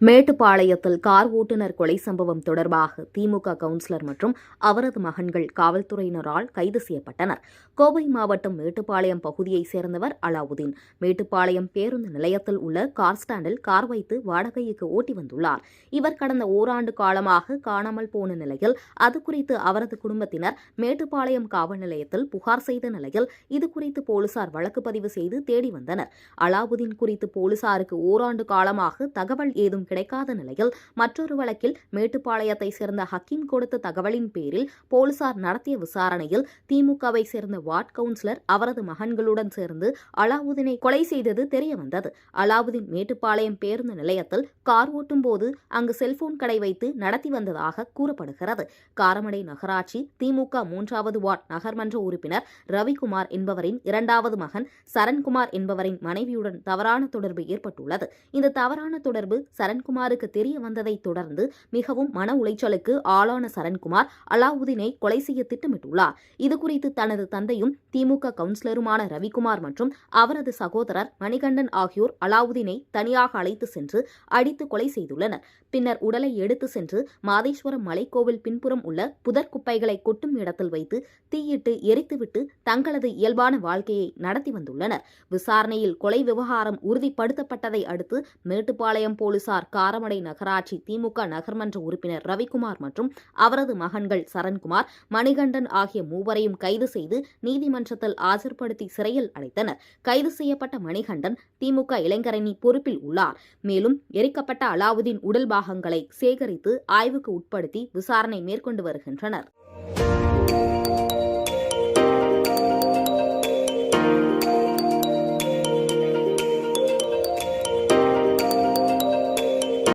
மேட்டுப்பாளையத்தில் கார் ஓட்டுநர் கொலை சம்பவம் தொடர்பாக திமுக கவுன்சிலர் மற்றும் அவரது மகன்கள் காவல்துறையினரால் கைது செய்யப்பட்டனர். கோவை மாவட்டம் மேட்டுப்பாளையம் பகுதியைச் சேர்ந்தவர் அலாவுதீன். மேட்டுப்பாளையம் பேருந்து நிலையத்தில் உள்ள கார் ஸ்டாண்டில் கார் வைத்து வாடகைக்கு ஓட்டி வந்துள்ளார். இவர் கடந்த ஓராண்டு காலமாக காணாமல் போன நிலையில் அது குறித்து அவரது குடும்பத்தினர் மேட்டுப்பாளையம் காவல் நிலையத்தில் புகார் செய்த நிலையில் இதுகுறித்து போலீசார் வழக்கு பதிவு செய்து தேடி வந்தனர். அலாவுதீன் குறித்து போலீசாருக்கு ஓராண்டு காலமாக தகவல் ஏதும் கிடைக்காத நிலையில் மற்றொரு வழக்கில் மேட்டுப்பாளையத்தை சேர்ந்த ஹக்கீம் கொடுத்த தகவலின் பேரில் போலீசார் நடத்திய விசாரணையில் திமுகவை சேர்ந்த வார்டு கவுன்சிலர் அவரது மகன்களுடன் சேர்ந்து அலாவுதீனை கொலை செய்தது தெரியவந்தது. அலாவுதீன் மேட்டுப்பாளையம் பேருந்து நிலையத்தில் கார் ஓட்டும் போது அங்கு செல்போன் கடை வைத்து நடத்தி வந்ததாக கூறப்படுகிறது. காரமடை நகராட்சி திமுக 3வது வார்டு நகர்மன்ற உறுப்பினர் ரவிக்குமார் என்பவரின் 2வது மகன் சரண்குமார் என்பவரின் மனைவியுடன் தவறான தொடர்பு ஏற்பட்டுள்ளது. இந்த தவறான தொடர்பு சரண்குமாருக்கு தெரிய வந்ததை தொடர்ந்து மிகவும் மன உளைச்சலுக்கு ஆளான சரண்குமார் அலாவுதீனை கொலை செய்ய திட்டமிட்டுள்ளார். இதுகுறித்து தனது தந்தையும் திமுக கவுன்சிலருமான ரவிக்குமார் மற்றும் அவரது சகோதரர் மணிகண்டன் ஆகியோர் அலாவுதீனை தனியாக அழைத்து சென்று அடித்து கொலை செய்துள்ளனர். பின்னர் உடலை எடுத்து சென்று மாதேஸ்வரம் மலைக்கோவில் பின்புறம் உள்ள புதற்குப்பைகளை கொட்டும் இடத்தில் வைத்து தீயிட்டு எரித்துவிட்டு தங்களது இயல்பான வாழ்க்கையை நடத்தி வந்துள்ளனர். விசாரணையில் கொலை விவகாரம் உறுதிப்படுத்தப்பட்டதை அடுத்து மேட்டுப்பாளையம் போலீசார் காரமடை நகராட்சி திமுக நகர்மன்ற உறுப்பினர் ரவிக்குமார் மற்றும் அவரது மகன்கள் சரண்குமார், மணிகண்டன் ஆகிய மூவரையும் கைது செய்து நீதிமன்றத்தில் ஆஜர்படுத்தி சிறையில் அடைத்தனர். கைது செய்யப்பட்ட மணிகண்டன் திமுக இளைஞரணி பொறுப்பில் உள்ளார். மேலும் எரிக்கப்பட்ட அலாவுதீன் உடல் பாகங்களை சேகரித்து ஆய்வுக்கு உட்படுத்தி விசாரணை மேற்கொண்டு வருகின்றனர்.